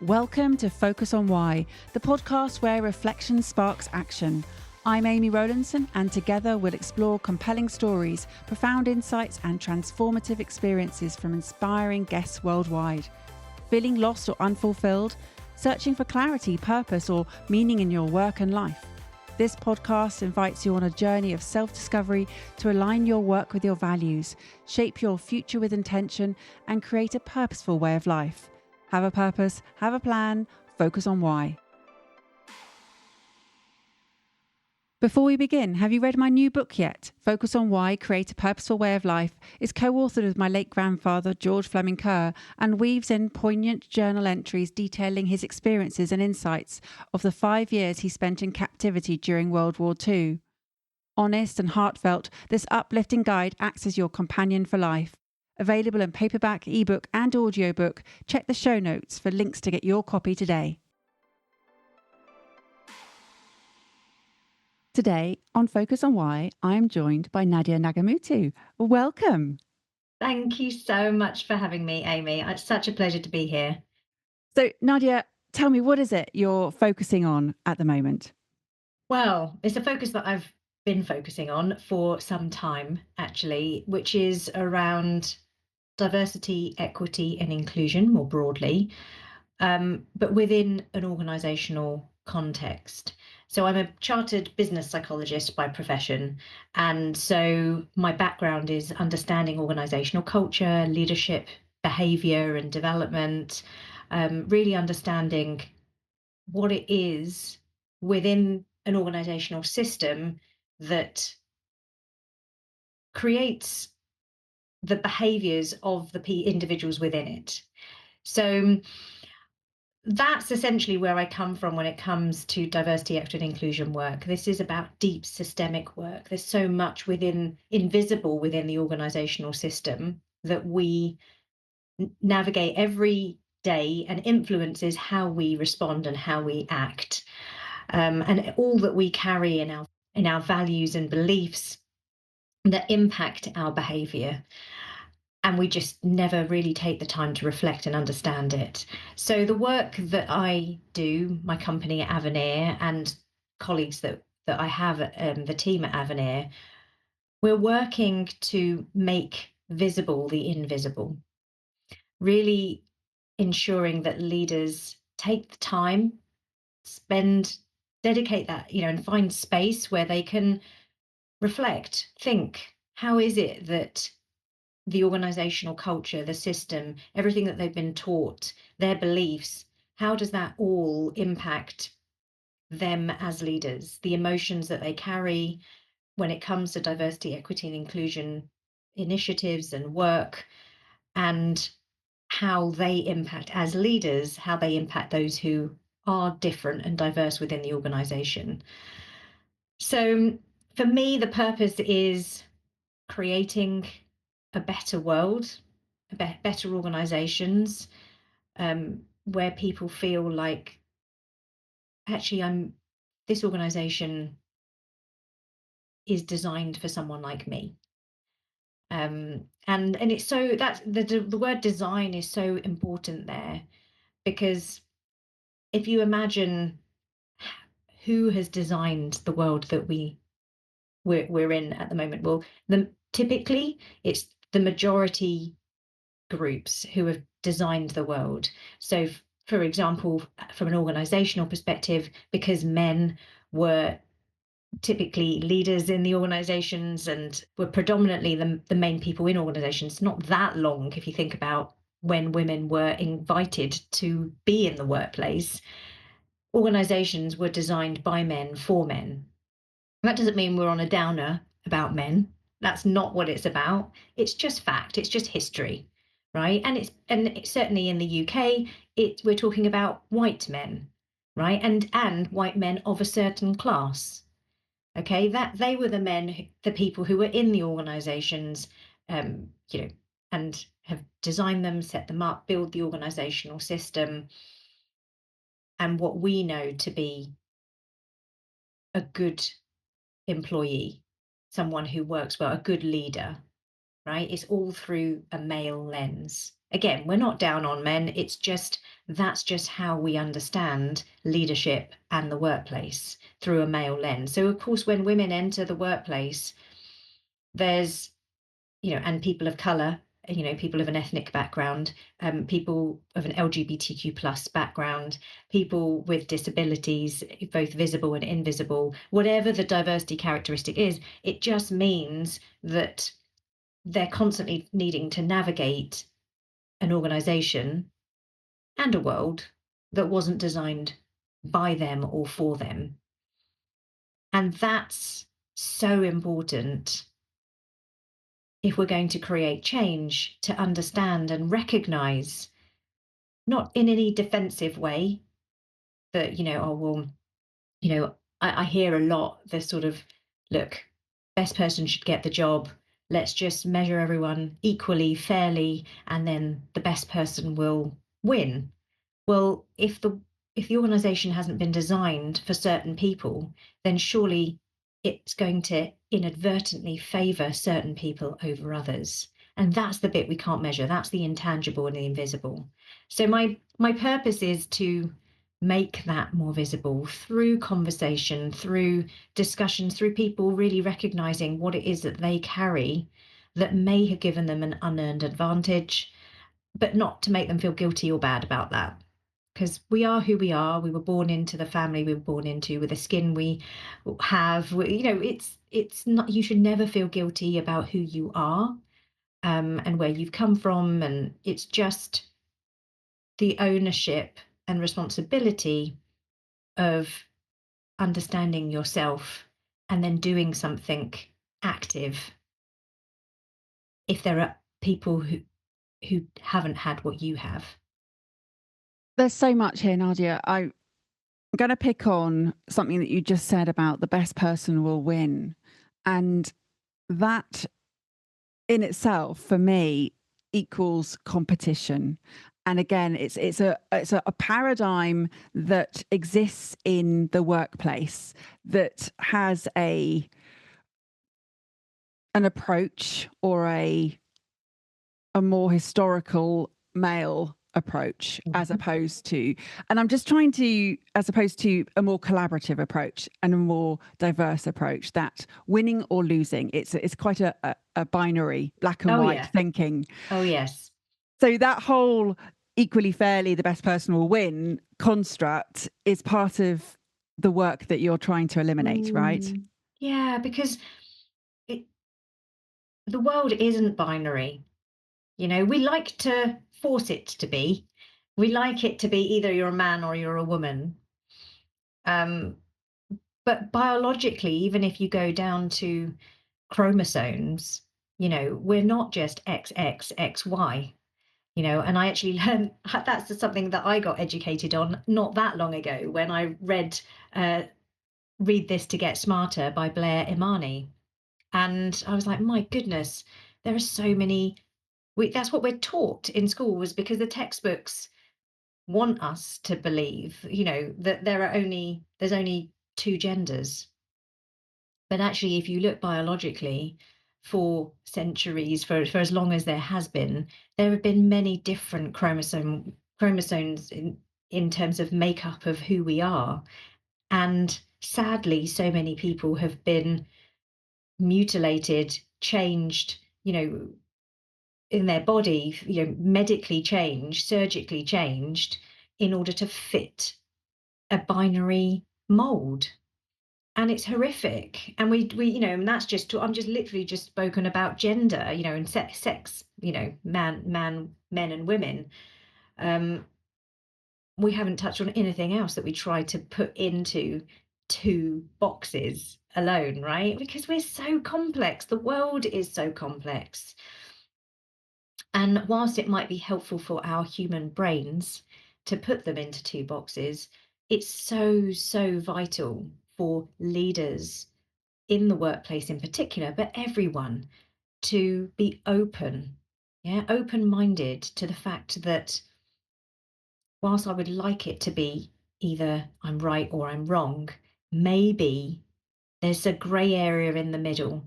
Welcome to Focus on Why, the podcast where reflection sparks action. I'm Amy Rowlandson, and together we'll explore compelling stories, profound insights, and transformative experiences from inspiring guests worldwide. Feeling lost or unfulfilled? Searching for clarity, purpose, or meaning in your work and life? This podcast invites you on a journey of self-discovery to align your work with your values, shape your future with intention, and create a purposeful way of life. Have a purpose, have a plan, focus on why. Before we begin, have you read my new book yet? Focus on Why, Create a Purposeful Way of Life is co-authored with my late grandfather, George Fleming Kerr, and weaves in poignant journal entries detailing his experiences and insights of the 5 years he spent in captivity during World War II. Honest and heartfelt, this uplifting guide acts as your companion for life. Available in paperback, ebook, and audiobook. Check the show notes for links to get your copy today. Today on Focus on Why, I am joined by Nadia Nagamootoo. Welcome. Thank you so much for having me, Amy. It's such a pleasure to be here. So, Nadia, tell me, what is it you're focusing on at the moment? Well, it's a focus that I've been focusing on for some time, actually, which is around diversity, equity, and inclusion more broadly, but within an organisational context. So I'm a Chartered Business Psychologist by profession, and so my background is understanding organisational culture, leadership, behaviour and development, really understanding what it is within an organisational system that creates the behaviours of the individuals within it. So that's essentially where I come from when it comes to diversity, equity, and inclusion work. This is about deep systemic work. There's so much invisible within the organisational system that we navigate every day and influences how we respond and how we act. And all that we carry in our values and beliefs that impact our behaviour. And we just never really take the time to reflect and understand it. So the work that I do, my company at Avenir, and colleagues that I have at the team at Avenir, we're working to make visible the invisible, really ensuring that leaders take the time, dedicate that, and find space where they can reflect, think, how is it that the organizational culture, the system, everything that they've been taught, their beliefs, how does that all impact them as leaders, the emotions that they carry when it comes to diversity, equity, and inclusion initiatives and work, and how they impact as leaders, how they impact those who are different and diverse within the organization. So for me, the purpose is creating a better world, better organizations, where people feel like, actually, this organization is designed for someone like me. And it's so that the word design is so important there, because if you imagine who has designed the world that we're in at the moment, well, typically it's the majority groups who have designed the world. So, for example, from an organizational perspective, because men were typically leaders in the organizations and were predominantly the main people in organizations, not that long if you think about when women were invited to be in the workplace, organizations were designed by men for men. That doesn't mean we're on a downer about men. That's not what it's about. It's just fact. It's just history, right? And it's certainly in the UK, we're talking about white men, right? And white men of a certain class. Okay, that they were the people who were in the organizations, and have designed them, set them up, build the organizational system, and what we know to be a good employee, someone who works well, a good leader, right? It's all through a male lens. again, we're not down on men. It's just that's just how we understand leadership and the workplace through a male lens. So, of course, when women enter the workplace, there's, and people of color, people of an ethnic background, people of an LGBTQ plus background, people with disabilities, both visible and invisible, whatever the diversity characteristic is, it just means that they're constantly needing to navigate an organization and a world that wasn't designed by them or for them. And that's so important if we're going to create change, to understand and recognize, not in any defensive way, that, oh, well, I hear a lot the sort of, look, best person should get the job. Let's just measure everyone equally, fairly, and then the best person will win. Well, if the organization hasn't been designed for certain people, then surely it's going to inadvertently favor certain people over others. And that's the bit we can't measure. That's the intangible and the invisible. So my purpose is to make that more visible through conversation, through discussions, through people really recognizing what it is that they carry that may have given them an unearned advantage, but not to make them feel guilty or bad about that, because we are who we are. We were born into the family we were born into, with the skin we have. It's not, you should never feel guilty about who you are, and where you've come from, and it's just the ownership and responsibility of understanding yourself and then doing something active if there are people who haven't had what you have. There's so much here, Nadia. I'm going to pick on something that you just said about the best person will win. And that in itself, for me, equals competition. And again, it's a paradigm that exists in the workplace that has an approach, or a more historical male approach, as Mhm. opposed to, and I'm just trying to, as opposed to a more collaborative approach and a more diverse approach, that winning or losing, it's quite a binary, black and Oh white yeah. thinking. Oh yes. So that whole equally fairly, the best person will win construct is part of the work that you're trying to eliminate, right? Yeah, because it, the world isn't binary. We like to force it to be. We like it to be either you're a man or you're a woman. Um, but biologically, even if you go down to chromosomes, we're not just XX, XY. And I actually learned that's something that I got educated on not that long ago when I uh, Read This to Get Smarter by Blair Imani. And I was like, my goodness, there are so many. That's what we're taught in school, was because the textbooks want us to believe, that there's only two genders. But actually, if you look biologically, for centuries, for as long as there has been, there have been many different chromosomes in terms of makeup of who we are. And sadly, so many people have been mutilated, changed, in their body, medically changed, surgically changed, in order to fit a binary mold. And it's horrific. And we, and that's just, I'm just literally just spoken about gender, and sex, men and women. Um, we haven't touched on anything else that we try to put into two boxes alone, right? Because we're so complex. The world is so complex. And whilst it might be helpful for our human brains to put them into two boxes, it's so, so vital for leaders in the workplace in particular, but everyone, to be open, yeah, open-minded to the fact that whilst I would like it to be either I'm right or I'm wrong, maybe there's a grey area in the middle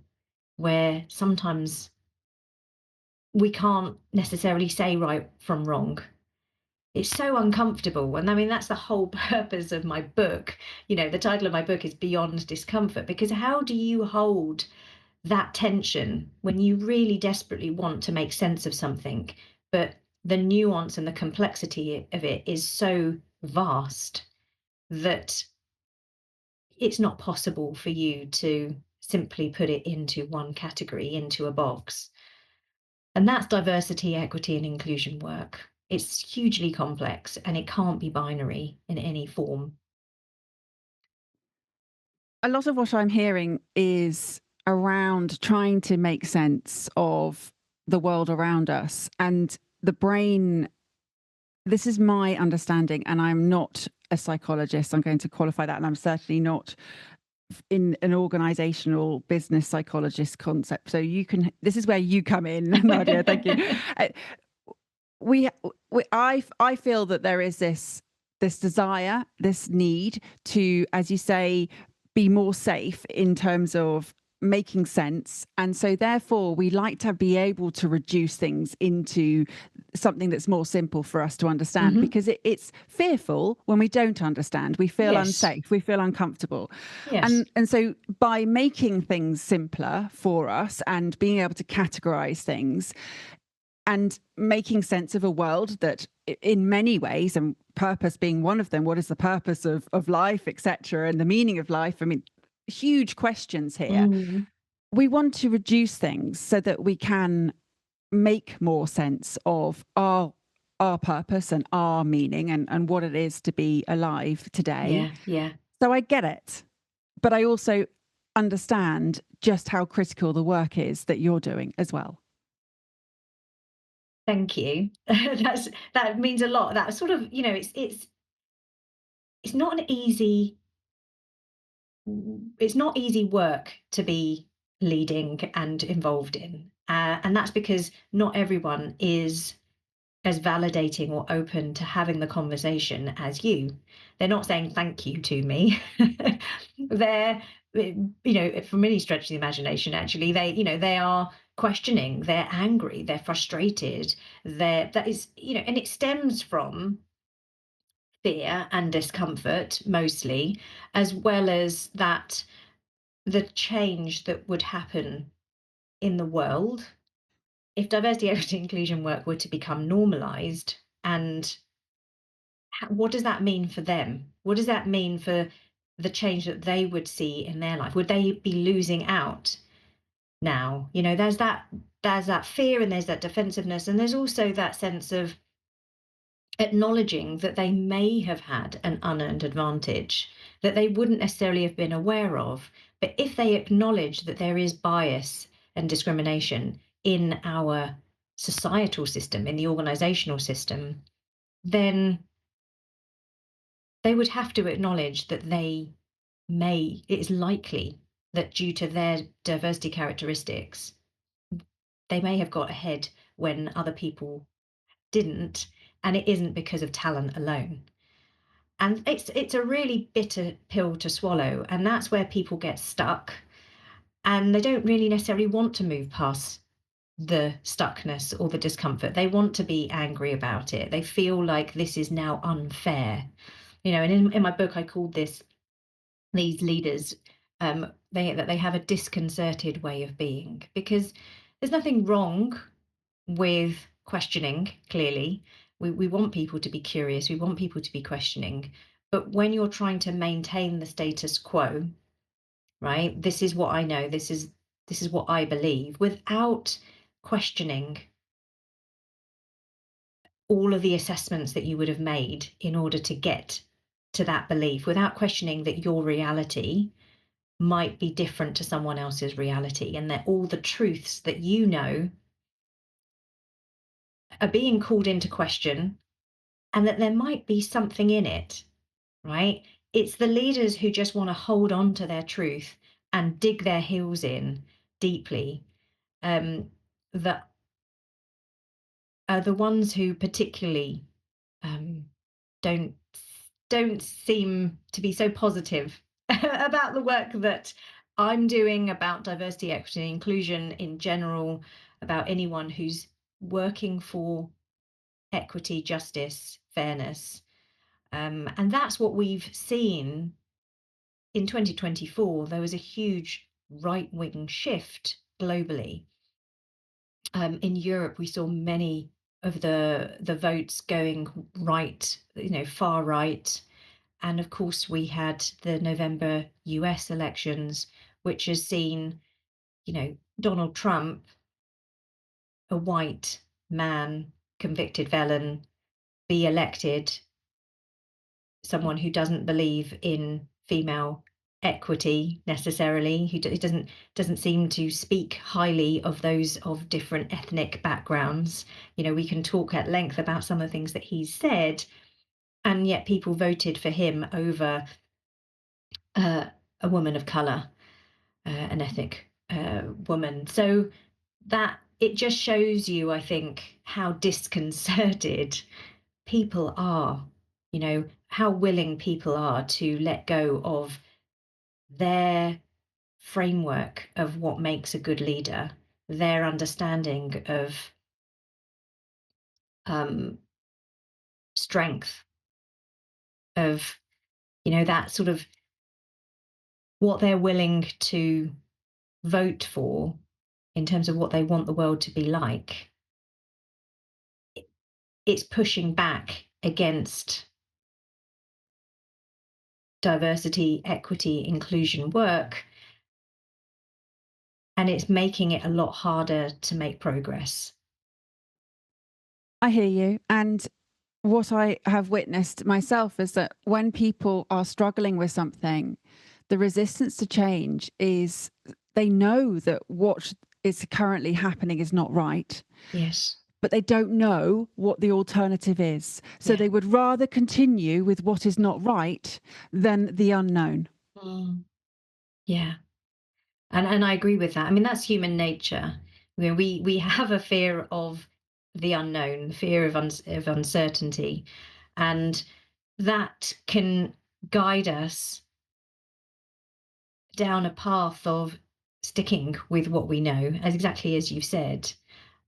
where sometimes we can't necessarily say right from wrong. It's so uncomfortable. And I mean, that's the whole purpose of my book. The title of my book is Beyond Discomfort, because how do you hold that tension when you really desperately want to make sense of something, but the nuance and the complexity of it is so vast that it's not possible for you to simply put it into one category, into a box. And that's diversity, equity, and inclusion work. It's hugely complex and it can't be binary in any form. A lot of what I'm hearing is around trying to make sense of the world around us, and the brain. This is my understanding, and I'm not a psychologist. I'm going to qualify that, and I'm certainly not in an organizational business psychologist concept. So this is where you come in, Nadia. Thank you. Uh, we, I feel that there is this desire, this need to, as you say, be more safe in terms of making sense. And so therefore we like to be able to reduce things into something that's more simple for us to understand, Hmm. because it's fearful when we don't understand. We feel Yes. unsafe, we feel uncomfortable. Yes. And so by making things simpler for us and being able to categorize things and making sense of a world that in many ways, and purpose being one of them, what is the purpose of life, etc., and the meaning of life? I mean, huge questions here. Mm. We want to reduce things so that we can make more sense of our purpose and our meaning, and what it is to be alive today. Yeah. Yeah. So I get it, but I also understand just how critical the work is that you're doing as well. Thank you. That means a lot. That sort of, it's not an easy it's not easy work to be leading and involved in. And that's because not everyone is as validating or open to having the conversation as you. They're not saying thank you to me. They're, from any stretch of the imagination, actually, they are questioning, they're angry, they're frustrated, that is, and it stems from fear and discomfort mostly, as well as that the change that would happen in the world if diversity, equity, inclusion work were to become normalized. And what does that mean for them? What does that mean for the change that they would see in their life? Would they be losing out now? There's that fear, and there's that defensiveness, and there's also that sense of acknowledging that they may have had an unearned advantage that they wouldn't necessarily have been aware of. But if they acknowledge that there is bias and discrimination in our societal system, in the organizational system, then they would have to acknowledge that it is likely that due to their diversity characteristics, they may have got ahead when other people didn't, and it isn't because of talent alone. And it's a really bitter pill to swallow, and that's where people get stuck, and they don't really necessarily want to move past the stuckness or the discomfort. They want to be angry about it. They feel like this is now unfair. And in my book I called these leaders, they have a disconcerted way of being, because there's nothing wrong with questioning. Clearly, we want people to be curious, we want people to be questioning, but when you're trying to maintain the status quo, right, this is what I know, this is what I believe, without questioning all of the assessments that you would have made in order to get to that belief, without questioning that your reality might be different to someone else's reality, and that all the truths that you know are being called into question, and that there might be something in it, right? It's the leaders who just want to hold on to their truth and dig their heels in deeply, um, that are the ones who particularly um, don't don't seem to be so positive about the work that I'm doing, about diversity, equity, and inclusion in general, about anyone who's working for equity, justice, fairness. And that's what we've seen in 2024. There was a huge right-wing shift globally. In Europe, we saw many of the votes going right, far right. And of course, we had the November US elections, which has seen, Donald Trump, a white man, convicted felon, be elected, someone who doesn't believe in female equity necessarily, who doesn't seem to speak highly of those of different ethnic backgrounds. We can talk at length about some of the things that he's said, and yet people voted for him over uh, a woman of color, an ethnic woman. So that it just shows you, I think, how disconcerted people are, how willing people are to let go of their framework of what makes a good leader, their understanding of strength, of, that sort of what they're willing to vote for in terms of what they want the world to be like. It's pushing back against diversity, equity, inclusion work, and it's making it a lot harder to make progress. I hear you. And what I have witnessed myself is that when people are struggling with something, the resistance to change is they know that what is currently happening is not right, Yes. but they don't know what the alternative is. So Yeah. they would rather continue with what is not right than the unknown. Mm. Yeah. And I agree with that. I mean, that's human nature. We have a fear of the unknown, fear of uncertainty, and that can guide us down a path of sticking with what we know, as exactly as you said.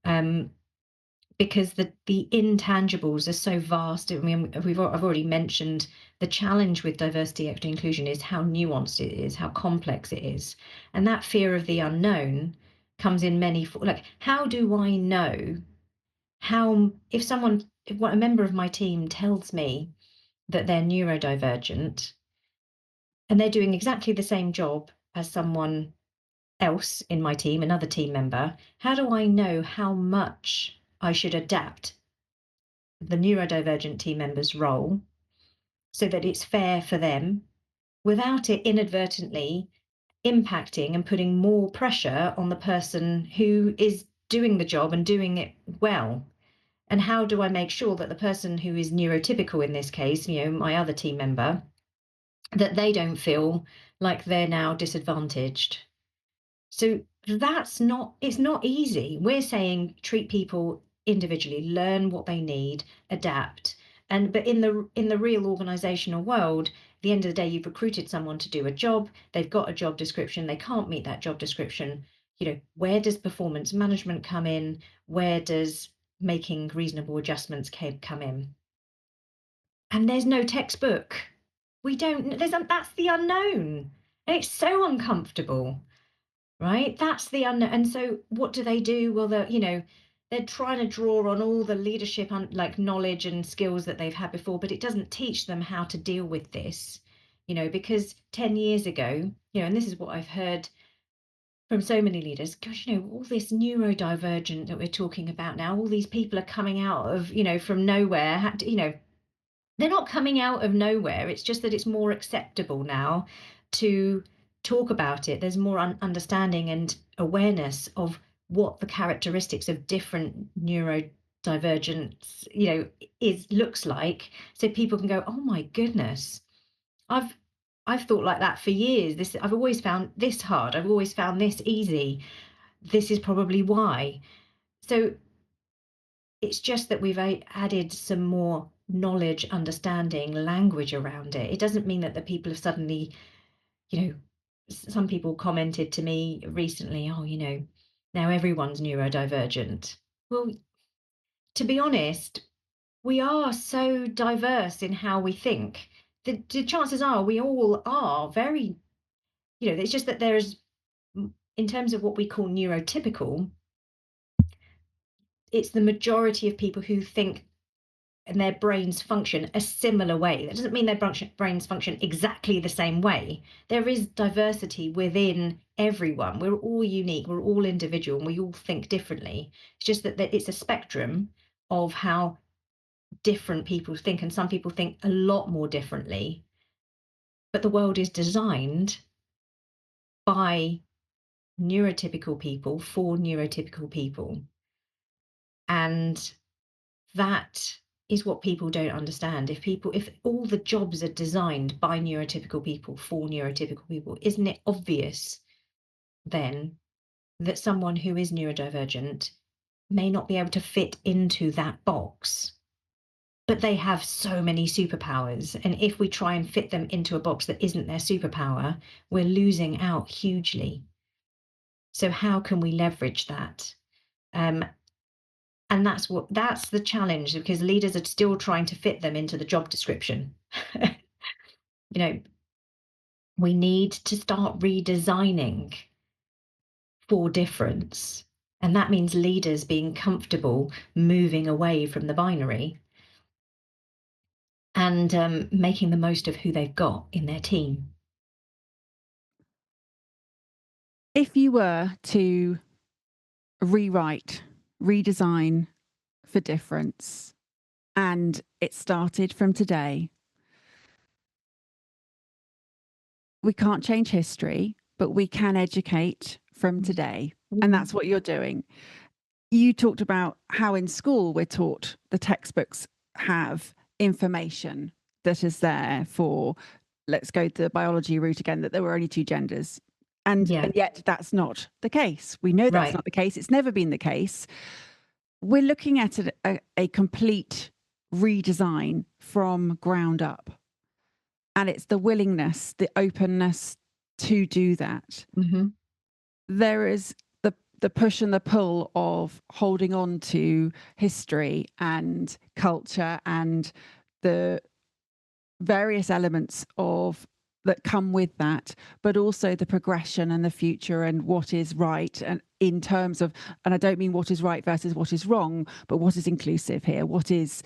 Um, because the intangibles are so vast. I mean, I've already mentioned the challenge with diversity, equity, inclusion is how nuanced it is, how complex it is, and that fear of the unknown comes in like, how do I know how if a member of my team tells me that they're neurodivergent and they're doing exactly the same job as someone else in my team, another team member, how do I know how much I should adapt the neurodivergent team member's role so that it's fair for them without it inadvertently impacting and putting more pressure on the person who is doing the job and doing it well? And how do I make sure that the person who is neurotypical in this case, my other team member, that they don't feel like they're now disadvantaged? So it's not easy. We're saying treat people individually, learn what they need, adapt. But in the real organizational world, at the end of the day, you've recruited someone to do a job, they've got a job description, they can't meet that job description. Where does performance management come in? Where does making reasonable adjustments come in? And there's no textbook. We don't, that's the unknown. And it's so uncomfortable. Right? That's the unknown. And so what do? Well, they're trying to draw on all the leadership like knowledge and skills that they've had before, but it doesn't teach them how to deal with this, because 10 years ago, and this is what I've heard from so many leaders, gosh, all this neurodivergent that we're talking about now, all these people are coming out of, from nowhere, they're not coming out of nowhere. It's just that it's more acceptable now to talk about it. There's more understanding and awareness of what the characteristics of different neurodivergence, looks like. So people can go, oh my goodness, I've I've thought like that for years. I've always found this hard. I've always found this easy. This is probably why. So it's just that we've added some more knowledge, understanding, language around it. It doesn't mean that the people have suddenly, you know, some people commented to me recently, oh, now everyone's neurodivergent. Well, to be honest, we are so diverse in how we think. The chances are we all are very, it's just that there's, in terms of what we call neurotypical, it's the majority of people who think and their brains function a similar way. That doesn't mean their brains function exactly the same way. There is diversity within everyone. We're all unique, we're all individual, and we all think differently. It's just that it's a spectrum of how different people think, and some people think a lot more differently. But the world is designed by neurotypical people for neurotypical people. And that is what people don't understand. If all the jobs are designed by neurotypical people for neurotypical people, isn't it obvious then that someone who is neurodivergent may not be able to fit into that box? But they have so many superpowers. And if we try and fit them into a box that isn't their superpower, we're losing out hugely. So how can we leverage that? And that's the challenge, because leaders are still trying to fit them into the job description. You know, we need to start redesigning for difference. And that means leaders being comfortable moving away from the binary and making the most of who they've got in their team. If you were to rewrite, redesign for difference, and it started from today, we can't change history, but we can educate from today. And that's what you're doing. You talked about how in school we're taught, the textbooks have information that is there for, let's go the biology route again, that there were only two genders. And yet that's not the case. We know that's not the case. It's never been the case. We're looking at a complete redesign from ground up. And it's the willingness, the openness to do that. Mm-hmm. There is the push and the pull of holding on to history and culture and the various elements that come with that, but also the progression and the future and what is right, and in terms of, and I don't mean what is right versus what is wrong, but what is inclusive here, what is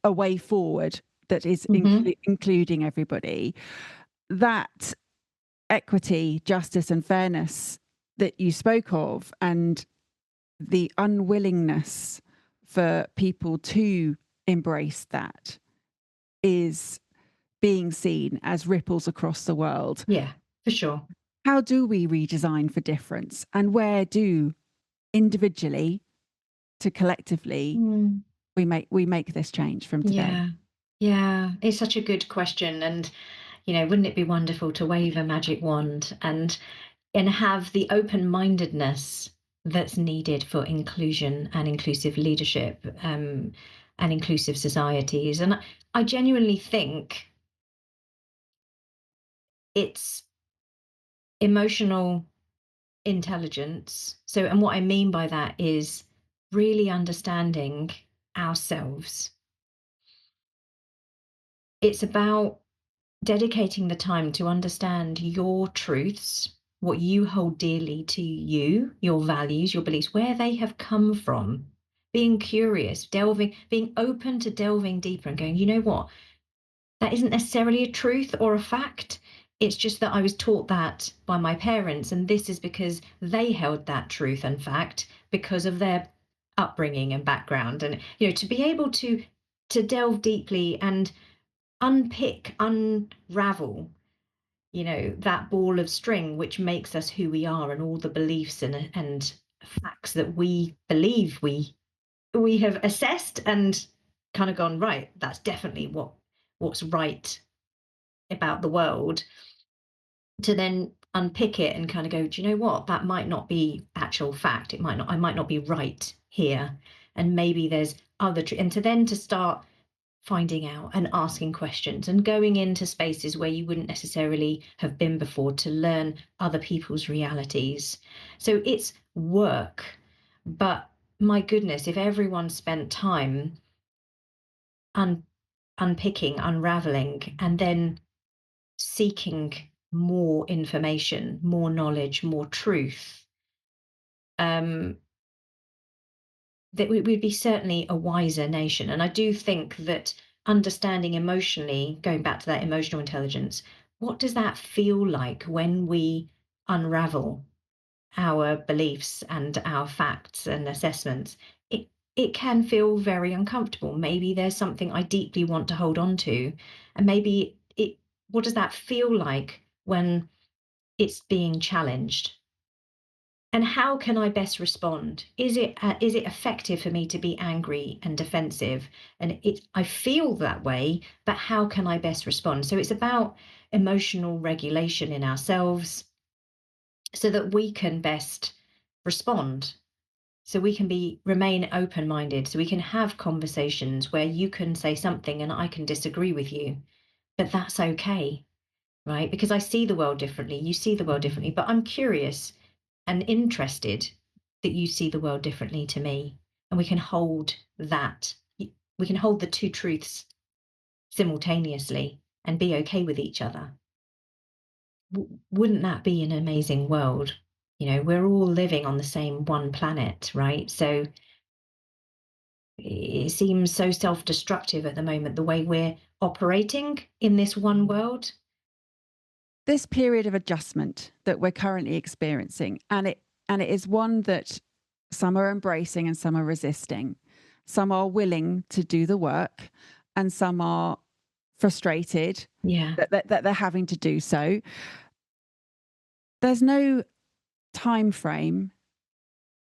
a way forward that is including everybody. That equity, justice and fairness that you spoke of, and the unwillingness for people to embrace that, is being seen as ripples across the world. Yeah, for sure. How do we redesign for difference, and where do individually to collectively we make this change from today? Yeah, it's such a good question. And wouldn't it be wonderful to wave a magic wand and have the open-mindedness that's needed for inclusion and inclusive leadership, and inclusive societies? And I genuinely think it's emotional intelligence. So, and what I mean by that is really understanding ourselves. It's about dedicating the time to understand your truths, what you hold dearly to you, your values, your beliefs, where they have come from, being curious, being open to delving deeper and going, you know what, that isn't necessarily a truth or a fact. It's just that I was taught that by my parents, and this is because they held that truth and fact because of their upbringing and background. And to be able to delve deeply and unravel that ball of string which makes us who we are, and all the beliefs and facts that we believe we have assessed and kind of gone, right, that's definitely what's right about the world, to then unpick it and kind of go, do you know what, that might not be actual fact. I might not be right here, and maybe there's other and to start finding out and asking questions and going into spaces where you wouldn't necessarily have been before to learn other people's realities. So it's work, but my goodness, if everyone spent time un- unpicking, unraveling, and then seeking more information, more knowledge, more truth, um, that we'd be certainly a wiser nation. And I do think that understanding emotionally, going back to that emotional intelligence, what does that feel like when we unravel our beliefs and our facts and assessments? It can feel very uncomfortable. Maybe there's something I deeply want to hold on to, and maybe it. What does that feel like when it's being challenged? And how can I best respond? Is it effective for me to be angry and defensive? And I feel that way, but how can I best respond? So it's about emotional regulation in ourselves so that we can best respond. So we can remain open-minded, so we can have conversations where you can say something and I can disagree with you, but that's okay, right? Because I see the world differently, you see the world differently, but I'm curious and interested that you see the world differently to me. And we can hold that, we can hold the two truths simultaneously and be okay with each other. Wouldn't that be an amazing world? You know, we're all living on the same one planet, right? So it seems so self-destructive at the moment, the way we're operating in this one world. This period of adjustment that we're currently experiencing, and it is one that some are embracing and some are resisting. Some are willing to do the work, and some are frustrated Yeah. that they're having to do so. There's no time frame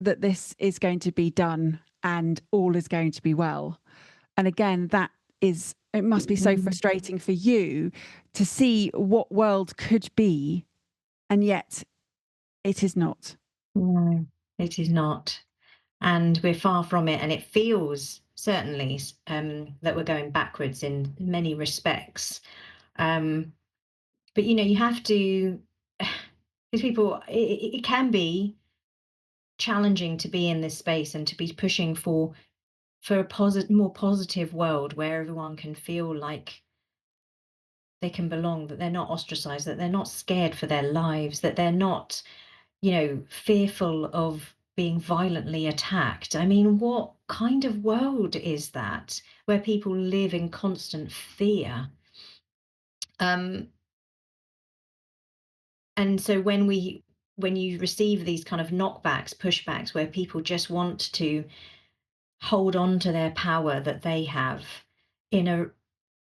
that this is going to be done and all is going to be well. And again, it must be so Mm. frustrating for you to see what world could be, and yet it is not. No, it is not. And we're far from it. And it feels certainly that we're going backwards in many respects. Um, but, you know, you have to, because people, it can be challenging to be in this space and to be pushing for a more positive world where everyone can feel like they can belong, that they're not ostracized, that they're not scared for their lives, that they're not, you know, fearful of being violently attacked. I mean, what kind of world is that where people live in constant fear? Um, and so when you receive these kind of knockbacks, pushbacks, where people just want to hold on to their power that they have in a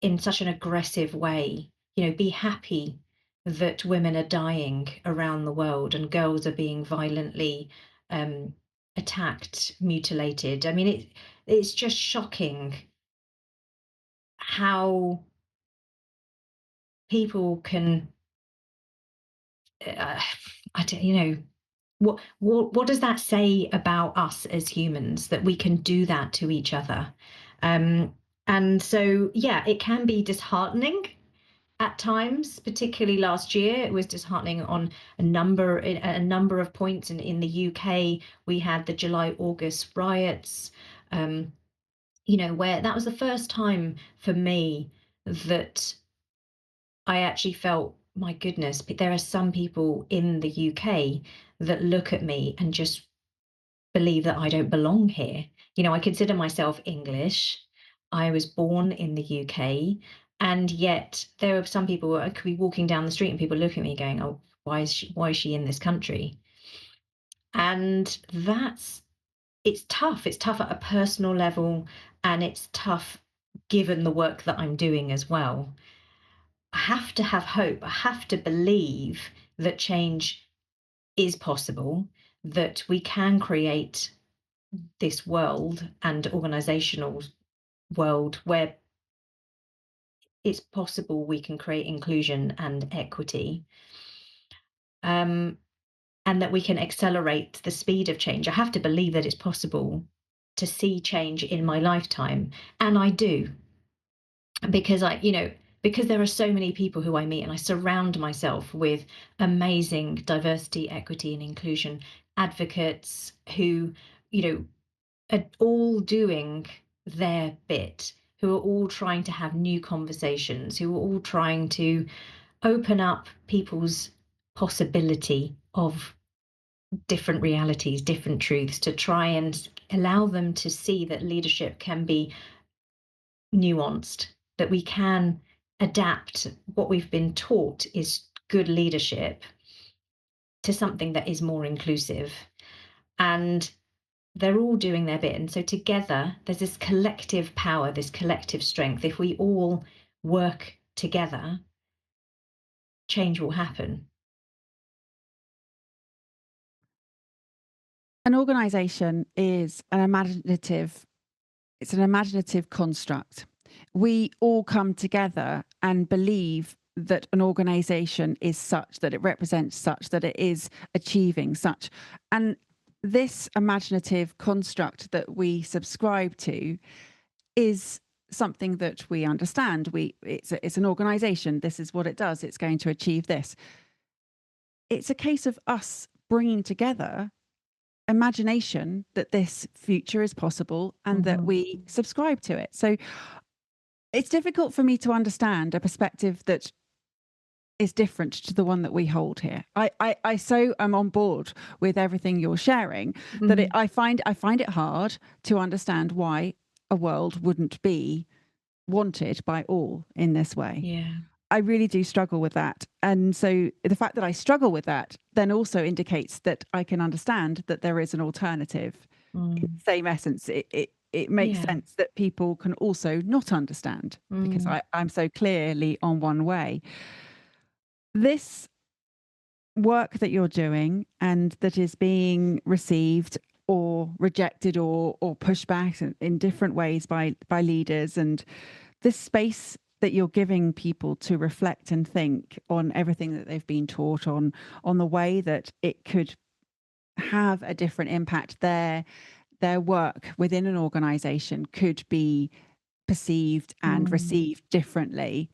in such an aggressive way, you know, be happy that women are dying around the world and girls are being violently um, attacked, mutilated. I mean, it's just shocking how people can, uh, I don't, you know, what does that say about us as humans that we can do that to each other? Um, and so, yeah, it can be disheartening at times, particularly last year. It was disheartening on a number of points. In the UK, we had the July August riots. Um, you know, where that was the first time for me that I actually felt, my goodness, but there are some people in the UK that look at me and just believe that I don't belong here. You know, I consider myself English. I was born in the UK, and yet there are some people I could be walking down the street and people look at me going, "Oh, why is she in this country?" And it's tough. It's tough at a personal level, and it's tough given the work that I'm doing as well. I have to have hope. I have to believe that change is possible, that we can create this world and organizational world where it's possible we can create inclusion and equity, um, and that we can accelerate the speed of change. I have to believe that it's possible to see change in my lifetime, and I do, because because there are so many people who I meet, and I surround myself with amazing diversity, equity, and inclusion advocates who, you know, are all doing their bit, who are all trying to have new conversations, who are all trying to open up people's possibility of different realities, different truths, to try and allow them to see that leadership can be nuanced, that we can adapt what we've been taught is good leadership to something that is more inclusive. And they're all doing their bit. And so together, there's this collective power, this collective strength. If we all work together, change will happen. An organization is an imaginative construct. We all come together and believe that an organization is such, that it represents such, that it is achieving such. And this imaginative construct that we subscribe to is something that we understand. It's an organization. This is what it does. It's going to achieve this. It's a case of us bringing together imagination that this future is possible and that Mhm. we subscribe to it. So it's difficult for me to understand a perspective that is different to the one that we hold here. I so am on board with everything you're sharing that Mhm. I find it hard to understand why a world wouldn't be wanted by all in this way. Yeah. I really do struggle with that. And so the fact that I struggle with that then also indicates that I can understand that there is an alternative. Mm. Same essence. It makes Yeah. sense that people can also not understand because Mm. I'm so clearly on one way. This work that you're doing and that is being received or rejected or pushed back in different ways by leaders, and this space that you're giving people to reflect and think on everything that they've been taught on the way that it could have a different impact, their work within an organization could be perceived and Mm. received differently.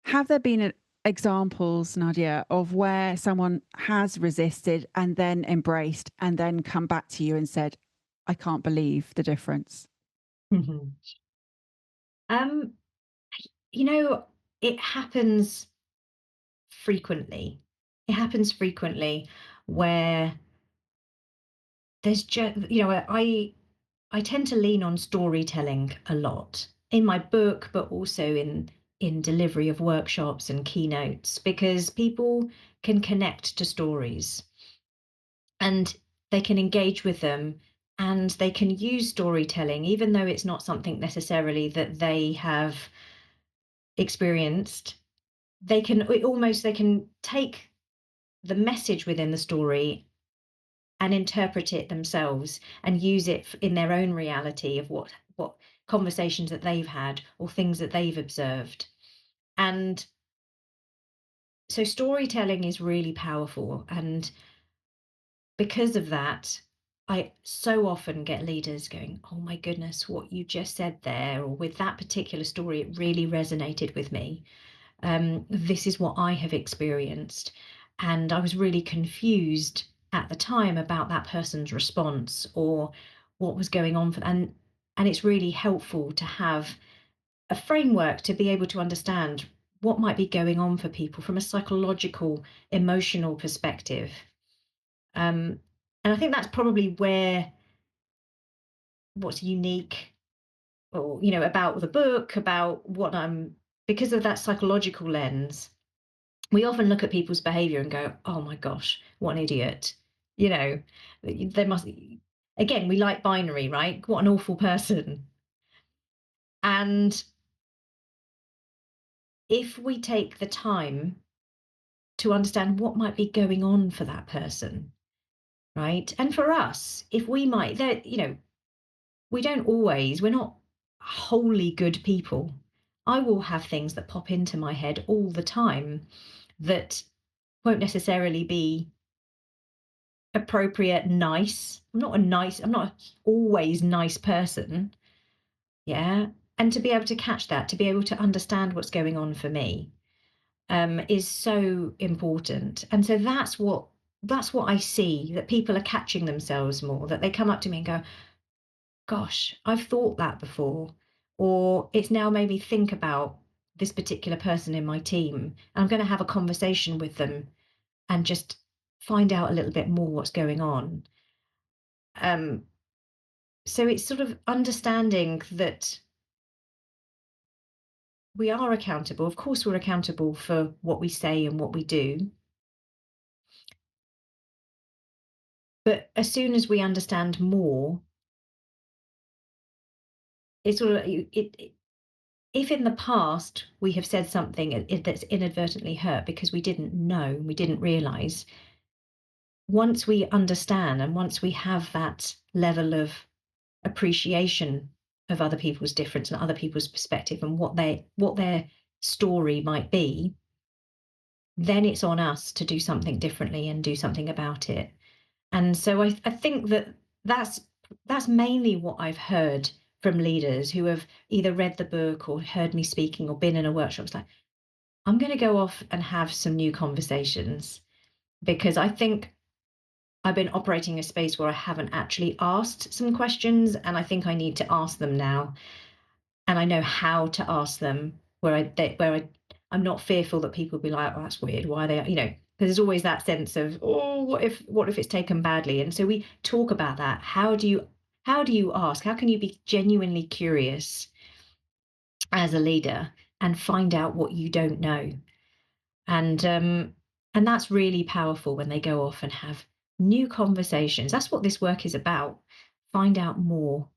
Have there been examples, Nadia, of where someone has resisted and then embraced and then come back to you and said, I can't believe the difference? Mhm. Um, you know, it happens frequently. It happens frequently where there's just, I tend to lean on storytelling a lot in my book, but also in delivery of workshops and keynotes, because people can connect to stories and they can engage with them, and they can use storytelling even though it's not something necessarily that they have experienced. They can take the message within the story and interpret it themselves and use it in their own reality of what conversations that they've had or things that they've observed. And so storytelling is really powerful, and because of that, I so often get leaders going, oh my goodness, what you just said there, or with that particular story, it really resonated with me. This is what I have experienced. And I was really confused at the time about that person's response or what was going on and it's really helpful to have a framework to be able to understand what might be going on for people from a psychological, emotional perspective. Um, and I think that's probably where what's unique or about the book, about what I'm because of that psychological lens. We often look at people's behavior and go, "Oh my gosh, what an idiot." You know, they must again, we like binary, right? What an awful person. And if we take the time to understand what might be going on for that person, right? And for us, if we might, we're not wholly good people. I will have things that pop into my head all the time that won't necessarily be appropriate, nice. I'm not always nice person. Yeah. And to be able to catch that, to be able to understand what's going on for me, is so important. And so that's what I see, that people are catching themselves more, that they come up to me and go, gosh, I've thought that before, or it's now made me think about this particular person in my team. And I'm going to have a conversation with them and just find out a little bit more what's going on. Um, so it's sort of understanding that we are accountable. Of course, we're accountable for what we say and what we do. But as soon as we understand more, it's sort of if in the past we have said something that's inadvertently hurt because we didn't know, we didn't realize, once we understand and once we have that level of appreciation of other people's difference and other people's perspective and what their story might be, then it's on us to do something differently and do something about it. And so I think that that's that's mainly what I've heard from leaders who have either read the book or heard me speaking or been in a workshop. It's like, I'm going to go off and have some new conversations, because I think I've been operating a space where I haven't actually asked some questions, and I think I need to ask them now. And I know how to ask them, I'm not fearful that people will be like, "Oh, that's weird. Why are they?" Because there's always that sense of, "Oh, what if it's taken badly?" And so we talk about that. How do you ask? How can you be genuinely curious as a leader and find out what you don't know? And that's really powerful when they go off and have new conversations. That's what this work is about. Find out more,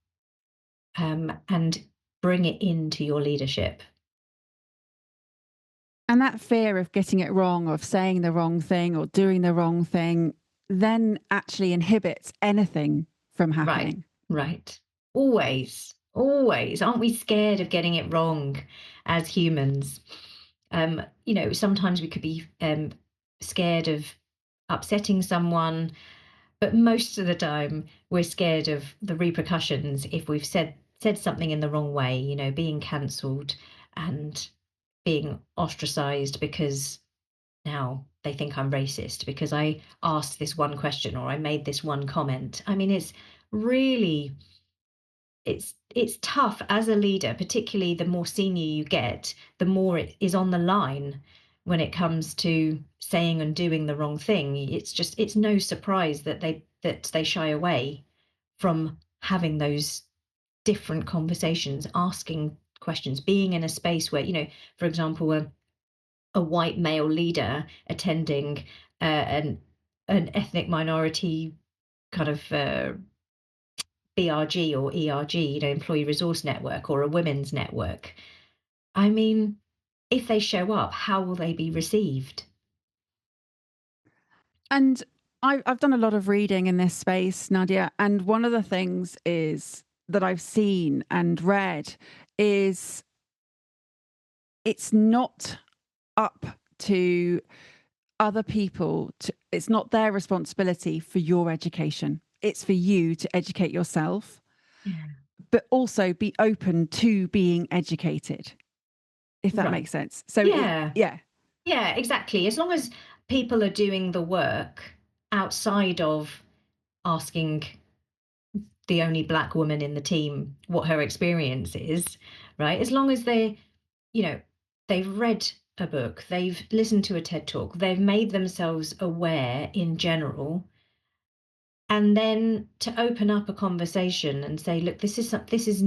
and bring it into your leadership. And that fear of getting it wrong, of saying the wrong thing or doing the wrong thing, then actually inhibits anything from Right, happening. right. Always, always. Aren't we scared of getting it wrong as humans? Sometimes we could be scared of upsetting someone, but most of the time we're scared of the repercussions if we've said something in the wrong way, being cancelled and being ostracized because now they think I'm racist because I asked this one question or I made this one comment. I mean, really it's tough as a leader, particularly the more senior you get, the more it is on the line when it comes to saying and doing the wrong thing. It's no surprise that they shy away from having those different conversations, asking questions, being in a space where, for example, a white male leader attending an ethnic minority kind of BRG or ERG, employee resource network, or a women's network. I mean, if they show up, how will they be received? And I've done a lot of reading in this space, Nadia. And one of the things is that I've seen and read is it's not up to other people it's not their responsibility for your education. It's for you to educate yourself, Yeah. but also be open to being educated, if that Right. makes sense. So Yeah. yeah. Yeah, exactly. As long as people are doing the work outside of asking the only black woman in the team what her experience is, right? As long as you know, they've read a book, they've listened to a TED talk, they've made themselves aware in general, and then to open up a conversation and say, look, this is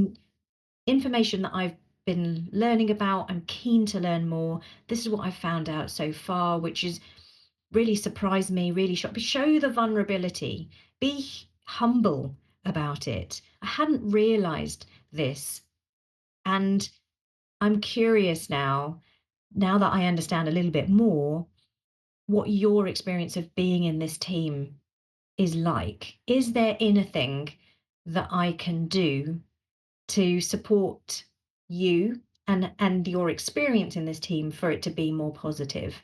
information that I've been learning about. I'm keen to learn more. This is what I've found out so far, which is really surprised me, really shocked. But show the vulnerability, be humble about it. I hadn't realized this, and I'm curious now that I understand a little bit more, what your experience of being in this team is like. Is there anything that I can do to support you and your experience in this team for it to be more positive?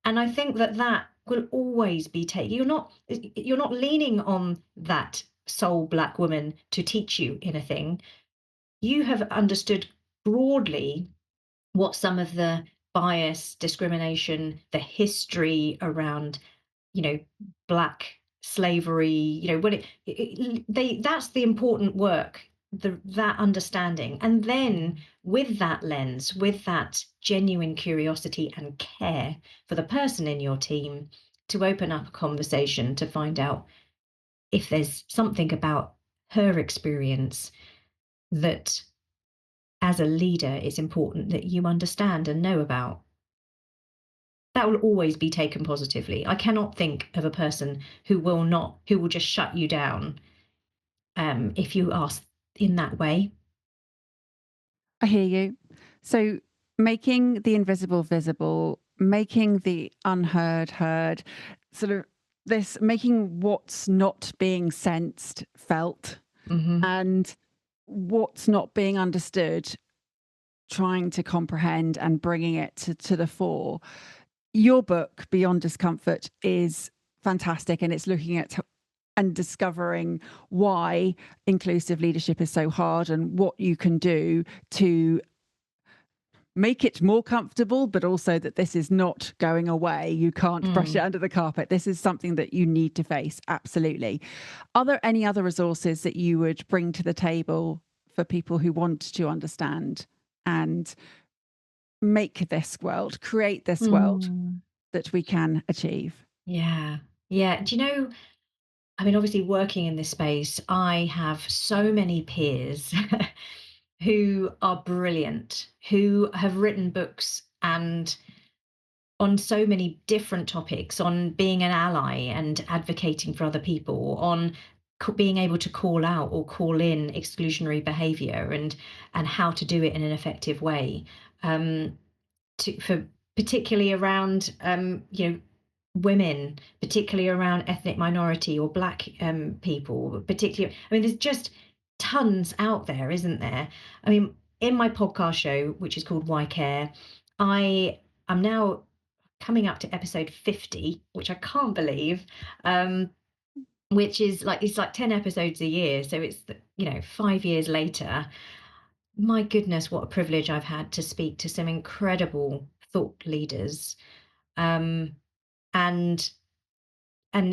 And I think that will always be taken. You're not leaning on that sole black woman to teach you anything. You have understood broadly what some of the bias, discrimination, the history around, you know, black slavery, when that's the important work that understanding, and then with that lens, with that genuine curiosity and care for the person in your team, to open up a conversation to find out if there's something about her experience that, as a leader, it's important that you understand and know about. That will always be taken positively. I cannot think of a person who will just shut you down, if you ask in that way. I hear you. So making the invisible visible, making the unheard heard, sort of this making what's not being sensed felt, Hmm. and what's not being understood, trying to comprehend and bringing it to the fore. Your book, Beyond Discomfort, is fantastic, and it's looking at and discovering why inclusive leadership is so hard and what you can do to make it more comfortable, but also that this is not going away. You can't brush it Mm. under the carpet. This is something that you need to face. Absolutely. Are there any other resources that you would bring to the table for people who want to understand and make this world, create this world Mm. that we can achieve? Yeah. Yeah. Do you know, I mean, obviously, working in this space, I have so many peers who are brilliant, who have written books and on so many different topics, on being an ally and advocating for other people, on being able to call out or call in exclusionary behavior, and how to do it in an effective way. Um, for particularly around, women, particularly around ethnic minority or black, people, particularly. I mean, there's just tons out there, isn't there? I mean, in my podcast show, which is called Why Care, I am now coming up to episode 50, which I can't believe. Which is like, it's like 10 episodes a year, so it's 5 years later. My goodness, what a privilege I've had to speak to some incredible thought leaders, um, and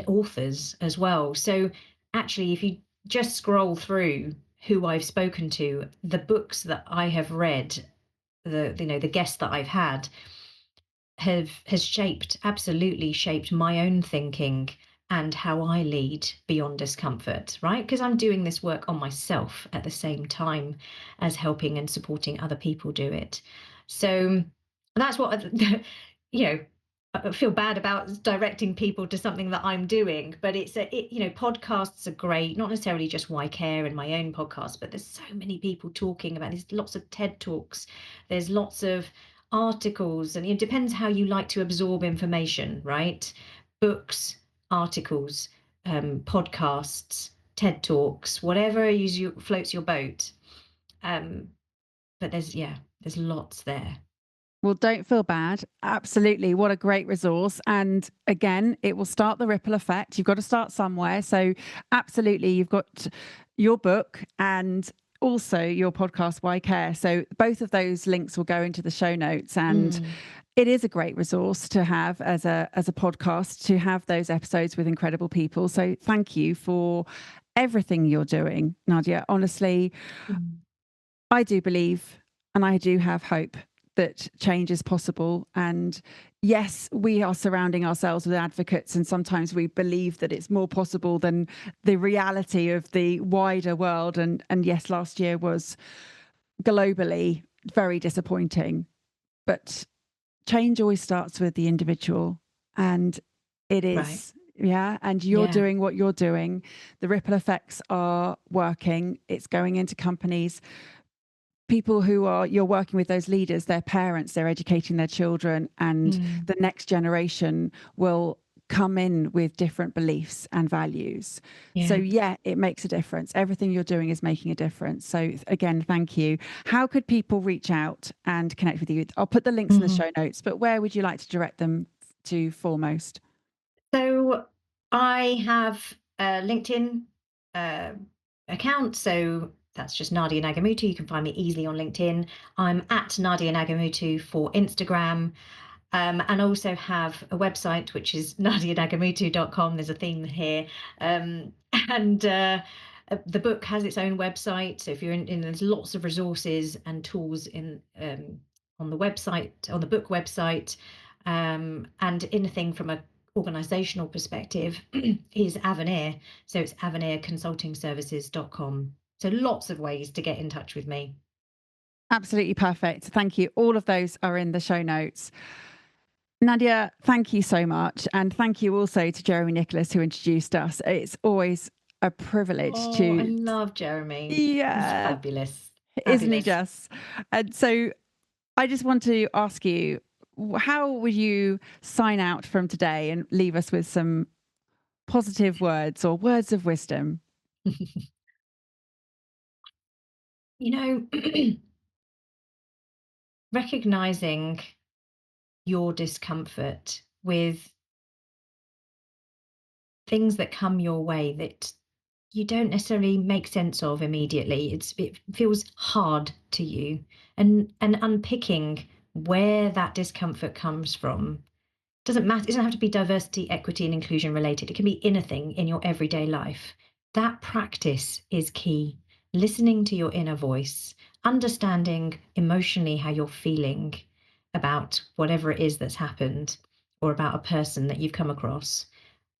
authors as well. So actually, if you just scroll through who I've spoken to, the books that I have read, the guests that I've had, has shaped, absolutely shaped my own thinking and how I lead beyond discomfort, right? Because I'm doing this work on myself at the same time as helping and supporting other people do it. So that's what you know I feel bad about directing people to something that I'm doing, but podcasts are great, not necessarily just Why Care and my own podcast, but there's so many people talking about, there's lots of TED Talks, there's lots of articles, and it depends how you like to absorb information, right? Books, articles, podcasts, TED Talks, whatever floats your boat. Um, but there's lots there. Well, don't feel bad. Absolutely. What a great resource. And again, it will start the ripple effect. You've got to start somewhere. So, absolutely, you've got your book and also your podcast, Why Care. So, both of those links will go into the show notes. And Mm. it is a great resource to have as a podcast, to have those episodes with incredible people. So, thank you for everything you're doing, Nadia. Honestly, Mm. I do believe and I do have hope that change is possible. And yes, we are surrounding ourselves with advocates, and sometimes we believe that it's more possible than the reality of the wider world. And yes, last year was globally very disappointing, but change always starts with the individual. And it Right. is, yeah. And you're Yeah. doing what you're doing. The ripple effects are working. It's going into companies. People who are, you're working with, those leaders, their parents, they're educating their children, and Mm. the next generation will come in with different beliefs and values. So Yeah. yeah, it makes a difference. Everything you're doing is making a difference. So again, thank you. How could people reach out and connect with you? I'll put the links in the Mhm. show notes, but where would you like to direct them to foremost? So I have a LinkedIn uh, account. So that's just Nadia Nagamootoo. You can find me easily on LinkedIn. I'm at Nadia Nagamootoo for Instagram. And also have a website, which is nadianagamootoo.com. There's a theme here. And The book has its own website, so if you're in there's lots of resources and tools in on the website, on the book website, and anything from a organizational perspective is Avenir. So it's avenirconsultingservices.com. So lots of ways to get in touch with me. Absolutely perfect. Thank you. All of those are in the show notes. Nadia, thank you so much. And thank you also to Jeremy Nicholas, who introduced us. It's always a privilege Oh, I to. love Jeremy. He's Yeah, fabulous. isn't he Fabulous. just? And so I just want to ask you, how would you sign out from today and leave us with some positive words or words of wisdom? You know, recognizing your discomfort with things that come your way that you don't necessarily make sense of immediately. It feels hard to you, and unpicking where that discomfort comes from doesn't matter. It doesn't have to be diversity, equity, and inclusion related. It can be anything in your everyday life. That practice is key. Listening to your inner voice, understanding emotionally how you're feeling about whatever it is that's happened or about a person that you've come across,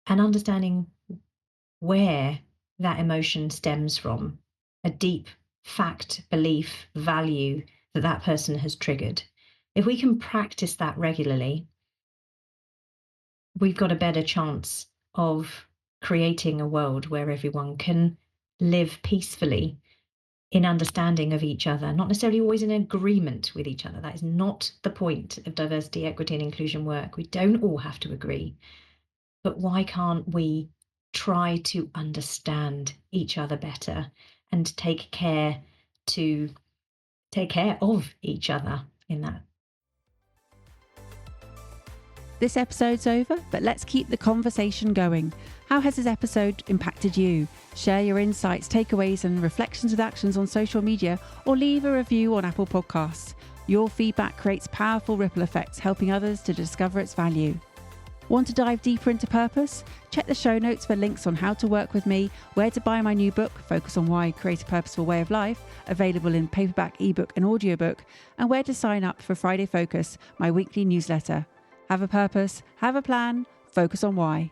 and understanding where that emotion stems from, a deep fact, belief, value that that person has triggered. If we can practice that regularly, we've got a better chance of creating a world where everyone can live peacefully in understanding of each other, not necessarily always in agreement with each other. That is not the point of diversity, equity, and inclusion work. We don't all have to agree. But why can't we try to understand each other better and take care of each other in that? This episode's over, but let's keep the conversation going. How has this episode impacted you? Share your insights, takeaways, and reflections with actions on social media, or leave a review on Apple Podcasts. Your feedback creates powerful ripple effects, helping others to discover its value. Want to dive deeper into purpose? Check the show notes for links on how to work with me, where to buy my new book, Focus on Why, Create a Purposeful Way of Life, available in paperback, ebook, and audiobook, and where to sign up for Friday Focus, my weekly newsletter. Have a purpose, have a plan, focus on why.